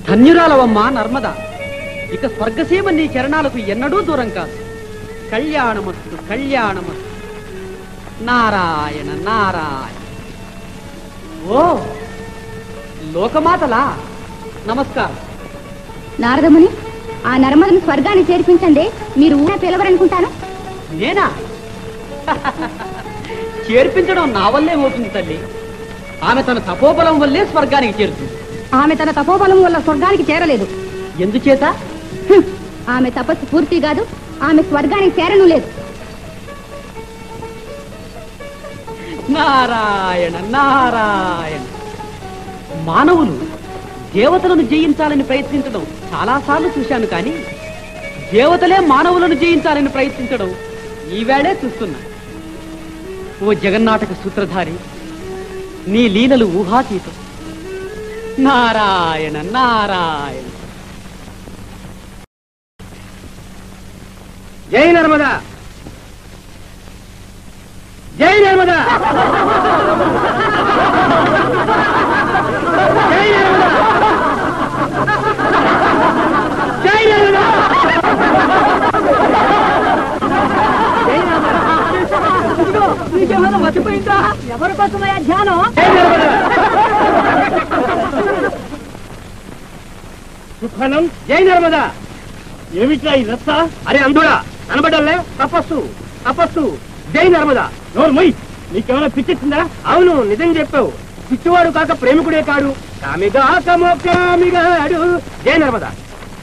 ధన్యురాలవమ్మా నర్మద. ఇక స్వర్గసీమ నీ చరణాలకు ఎన్నడూ దూరం కాదు. కళ్యాణమస్తు కళ్యాణమస్తు. నారాయణ నారాయణ. ఓ లోకమాతలా, నమస్కారం. నారదముని, ఆ నర్మదను స్వర్గాన్ని చేర్పించండి. మీరు ఊహ పిలవరనుకుంటాను. నేనా? చేర్పించడం నా వల్లే అవుతుంది తల్లి. ఆమె తన తపోబలం వల్లే స్వర్గానికి చేరుతుంది. ఆమె తన తపోబలం వల్ల స్వర్గానికి చేరలేదు. ఎందుచేత? ఆమె తపస్సు పూర్తి కాదు, ఆమె స్వర్గానికి చేరను లేదు. నారాయణ నారాయణ. మానవులు దేవతలను జయించాలని ప్రయత్నించడం చాలాసార్లు చూశాను, కానీ దేవతలే మానవులను జయించాలని ప్రయత్నించడం ఈవేళే చూస్తున్నా. ఓ జగన్నాటక సూత్రధారి, నీ లీలలు ఊహాతీతం. నారాయణ నారాయణ. జై నర్మదా, జై నర్మదా, జై నర్మదా, జై నర్మదా, జై నర్మదా. నీకేమైనా మర్చిపోయిందా? ఎవరి కోసమయ్యా ధ్యానం? జై నర్మదా. సుఖానం. జై నర్మదా. ఏమిట్రా ఈ రచ్చ? అరే అందుడా, కనబడలే? తపస్సు తపస్సు. జై నర్మదా. నోర్మయ్, నీకేమైనా పిచ్చెచ్చిందా? అవును, నిజం చెప్పావు. పిచ్చివాడు కాక ప్రేమికుడే కాడు, కామిగాక మోకామిగాడు. జై నర్మదా.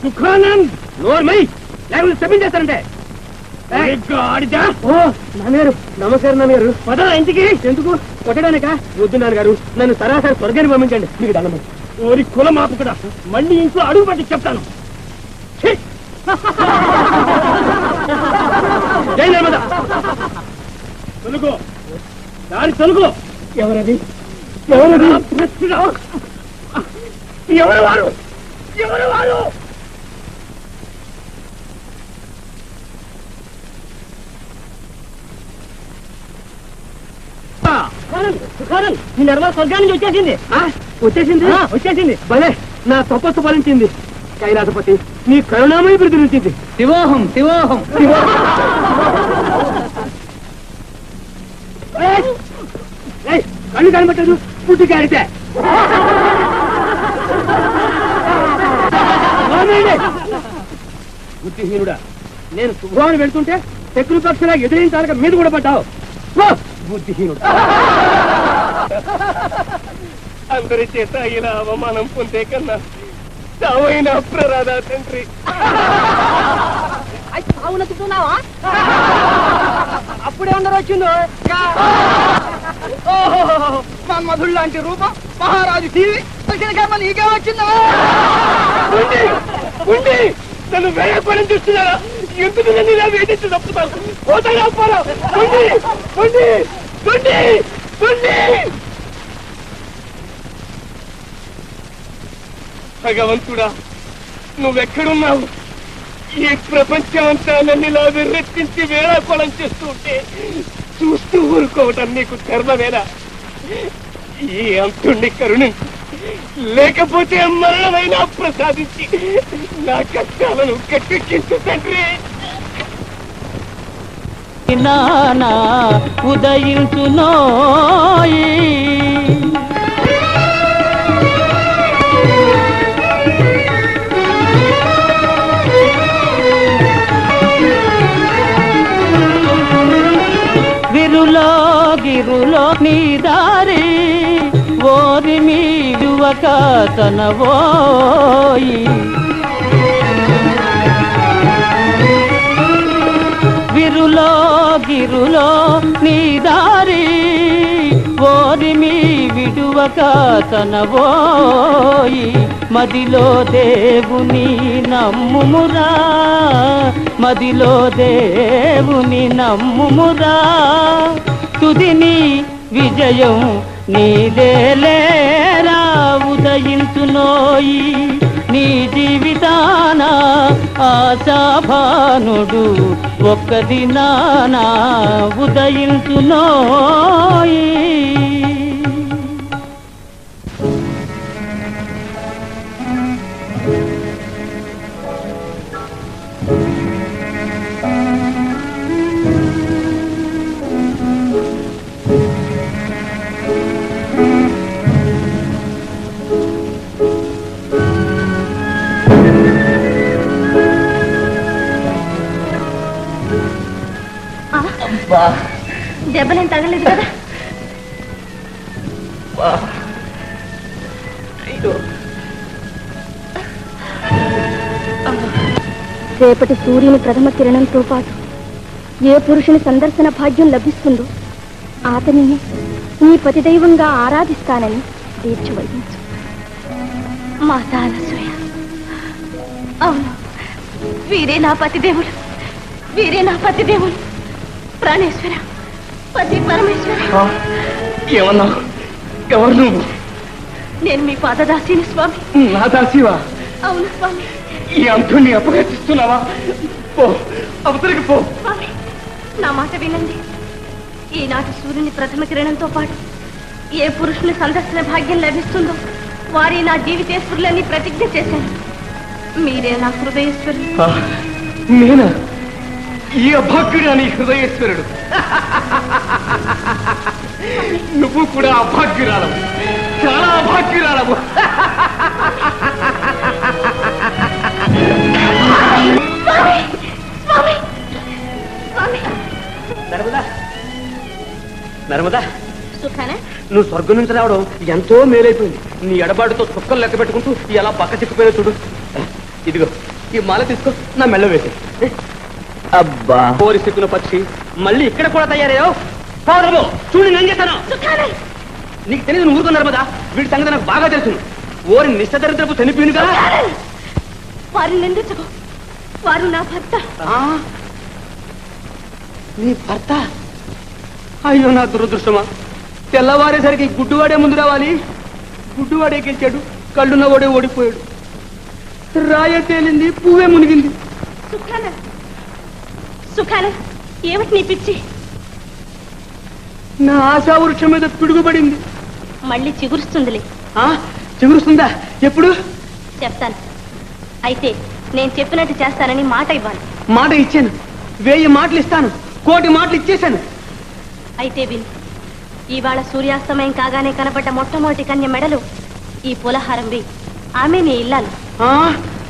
సుఖానంద్. నోర్మయ్, లేకపోతే చెప్పించేస్తానంటే. ఓ నాన్నగారు, నమస్కారం నాన్నగారు. పదరా ఇంటికి. ఎందుకు? కొట్టడానికా? వద్దు నాన్నగారు, నన్ను సరాసరి స్వర్గానికి పంపించండి. మీకు దండం. ఓరి కులం ఆపుకుడా, మళ్ళీ ఇంట్లో అడుగు పట్టి చెప్తాను. జై నర్మదా. తొలుగు, దాని తొలుగు. ఎవరది? ఎవరది? ఎవరు వారు? ఎవరు వారు? ఈ నర్మదా స్వర్గానికి వచ్చేసింది. వచ్చేసింది వచ్చేసింది. భలే, నా తపస్సు ఫలించింది. కైలాసపతి, నీ కరుణామయ బిరుదు నుంచింది. శివోహం శివోహం. కళ్ళు కనబట్టదు, పుట్టి కాడితే. బుద్ధిహీనుడా, నేను శుభ్రాన్ని వెళ్తుంటే శత్రు పక్షులా ఎదిరించాలక మీద కూడా పడ్డావు. బుద్ధిహీనుడు. అందరి చేత ఇలా అవమానం పొందే కన్నా చావైన అప్రరాధా తండ్రి. అవునవుతున్నావా? అప్పుడే అందరూ వచ్చిందో. మధుడు లాంటి రూపం, మహారాజు టీవీ నీకే వచ్చిందా? నన్ను వేయపడని చూస్తున్నారా? ఎందుకు నన్ను ఇలా వేధించి తప్పుతాను? భగవంతుడా, నువ్వెక్కడున్నావు? ఈ ప్రపంచం అంతా నన్ను ఇలా వెర్రెత్తించి వేళాకోళం చేస్తూ ఉంటే చూస్తూ ఊరుకోవటం నీకు ధర్మమేనా? ఈ అంతుణ్ణి కరుణించి, లేకపోతే మరణమైనా ప్రసాదించి నా కష్టాలను గట్టెక్కించు తండ్రి. నానా ఉదయించునోయి విరులో గిరులో నీ దారి ఓరి మీ యువక తనవోయి విరులో గిరులో నీ దారి ఓరి మీ విడువక తనవోయి మదిలో దేవుని నమ్ముమురా మదిలో దేవుని నమ్ముమురా తుదిని విజయం నీదేలేరా ఉదయించునోయి నీ జీవితాన ఆశాభానుడు ఒక్కది నానా ఉదయించునోయి. దెబ్బలేం తగలేదు కదా? రేపటి సూర్యుని ప్రథమ కిరణంతో పాటు ఏ పురుషుని సందర్శన భాగ్యం లభిస్తుందో అతనిని నీ పతిదైవంగా ఆరాధిస్తానని దీక్ష వహించు. మాతా అనసూయ. అవును, వీరే నా పతిదేవుడు, వీరే నా పతిదేవుడు. ప్రాణేశ్వర, పతి పరమేశ్వర. ఏమన్నా? ఎవరు నువ్వు? నేను మీ పాదదాసిని స్వామి. నా దాసివా? అవును స్వామి. ఈ అంతుని అపహరిస్తున్నావా? పో, అవతలికి పో. స్వామి, నా మాట వినండి. ఈనాటి సూర్యుని ప్రథమ కిరణంతో పాటు ఏ పురుషుని సందర్శన భాగ్యం లభిస్తుందో వారి నా జీవితేశ్వరులని ప్రతిజ్ఞ చేశాను. మీరే నా హృదయేశ్వరుడు. నేనా? ఈ అభాగ్యుడా నీ హృదయేశ్వరుడు? నువ్వు కూడా అభాగ్యురాలవు, చాలా అభాగ్యురాలవు. నర్మదా, నర్మదా, నువ్వు స్వర్గం నుంచి రావడం ఎంతో మేలైపోయింది. నీ ఎడబాటుతో చుక్కలు లెక్క పెట్టుకుంటూ ఎలా పక్క చిక్కిపోయినా చూడు. ఇదిగో ఈ మాల తీసుకో, నా మెల్ల వేసి. అబ్బా, కోరి సిక్కున పక్షి మళ్ళీ ఇక్కడ కూడా తయారయ్యో. చూడు నేను చేశాను. నీకు తెలియదు, నువ్వు ఊరుకున్నారు కదా. వీటి సంగతి నాకు బాగా తెలుసు. ఓరి నిశ్చదరిద్రపు చనిపోయినుగా. వారిని నిందించకు, వారు నా భర్త. నీ భర్త? అయ్యో నా దురదృష్టమా. తెల్లవారేసరికి గుడ్డువాడే ముందు రావాలి. గుడ్డువాడే గెలిచాడు, కళ్ళున్నవాడే ఓడిపోయాడు. రాయే తేలింది, పువ్వే మునిగింది. సుఖానంద్, ఏమిటి నీ పిచ్చి? నా ఆశా వృక్షం మీద పిడుగుపడింది. మళ్ళీ చిగురుస్తుందిలే. చిగురుస్తుందా? ఎప్పుడు? చెప్తాను. అయితే నేను చెప్పినట్టు చేస్తానని మాట ఇవ్వాలి. మాట ఇచ్చాను. 1000 మాటలు ఇస్తాను. 1,000,000 మాటలు ఇచ్చేశాను. అయితే విను. ఇవాళ సూర్యాస్తమయం కాగానే కనపడ్డ మొట్టమొదటి కన్య మెడలు ఈ పులహారం వేయి. ఆమె నీ ఇల్లాలు.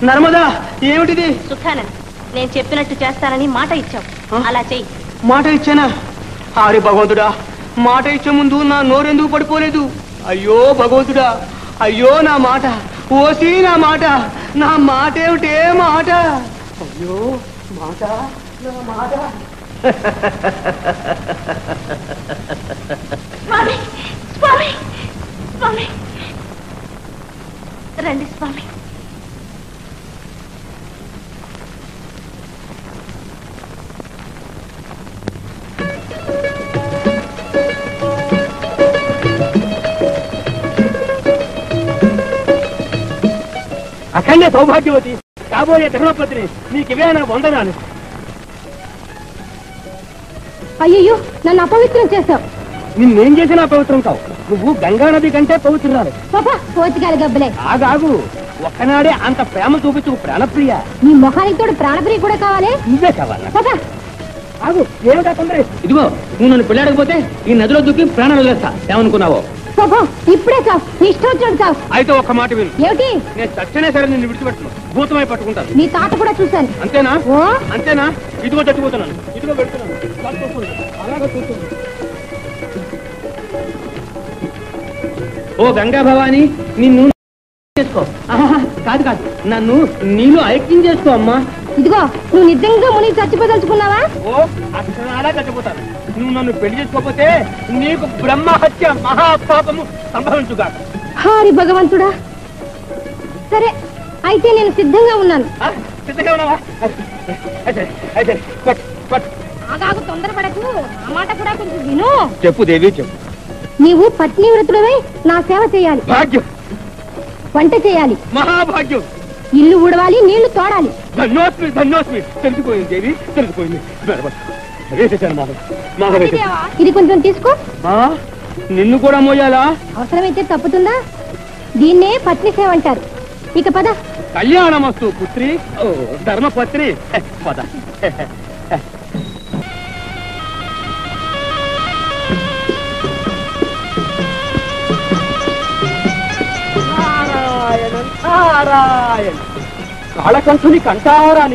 నర్మదా, ఏమిటిది? సుఖానంద్, నేను చెప్పినట్టు చేస్తానని మాట ఇచ్చావు, అలా చెయ్యి. మాట ఇచ్చానా? అరే భగవంతుడా, మాట ఇచ్చే ముందు నా నోరెందుకు పడిపోలేదు? అయ్యో భగవంతుడా, అయ్యో నా మాట, ఓసి నా మాట, నా మాట ఏమిటే మాట? అయ్యో మాట, నా మాట. స్వామి, స్వామి, స్వామి, రండి స్వామి. అఖండ సౌభాగ్యవతి, కాబోయే ధర్మపతిని నీకివే నా వందనాలు. అయ్యో, నన్ను అపవిత్రం చేశావు. నిన్నేం చేసినా పవిత్రం కావు. నువ్వు గంగా నది కంటే పవిత్రురాలు. పోచిగాలి గబ్బలే. ఆగాగు, ఒక్కనాడే అంత ప్రేమ చూపించు ప్రాణప్రియ. నీ ముఖానికి తోడు ప్రాణప్రియ కూడా కావాలి. నువ్వే కావాలా? ఆగు, ఏమిటా తొందర? ఇదిగో, నువ్వు నన్ను పెళ్ళాడకపోతే ఈ నదిలో దూకి ప్రాణాలు వదిలేస్తా. ఏమనుకున్నావో? ఇప్పుడే చావు, ఇష్టం వచ్చాడు చావు. అయితే ఒక్క మాట విను. ఏమిటి? నేను చచ్చినా సరే నిన్ను విడిచిపెట్టను. భూతమై పట్టుకుంటాను. నీ తాత కూడా చూశాను. అంతేనా? అంతేనా? ఇదిగో చచ్చిపోతున్నాను, ఇదిగో పెడుతున్నాను. అలాగే కూర్చోండి. ఓ గంగా భవాని, నిన్ను చేసుకో. కాదు కాదు, నన్ను నీలో ఐక్యం చేసుకో అమ్మా. ఇదిగో, నువ్వు నిజంగా మునిగి చచ్చిపోదలుచుకున్నావా? ఓ అక్షరాలా చచ్చిపోతాను. నువ్వు నన్ను పెళ్లి చేసుకోకపోతే నీకు బ్రహ్మహత్య మహాపాపము సంభవించుగా. హారి భగవంతుడా. సరే, అయితే నేను సిద్ధంగా ఉన్నాను. సిద్ధంగా ఉన్నావా? ఆగాగు, తొందరపడకు. ఆ మాట కూడా కొంచెం విను. చెప్పు దేవి, చెప్పు. నీవు పత్ని వ్రతుడవై నా సేవ చేయాలి. భాగ్యం. వంట చేయాలి. మహాభాగ్యం. ఇల్లు ఊడవాలి, నీళ్లు తోడాలి. ధన్యోస్మి ధన్యోస్మి. తెలిసిపోయింది దేవి, తెలిసిపోయింది. ఇది కొంచెం తీసుకో. నిన్ను కూడా మోయాలా? అవసరమైతే తప్పుతుందా? దీన్నే పత్ని సేవ అంటారు. ఇక పద. కళ్యాణమస్తు పుత్రి. ధర్మపత్రి. పద. నారాయణ నారాయణ. కాళకంఠుని కంఠారాని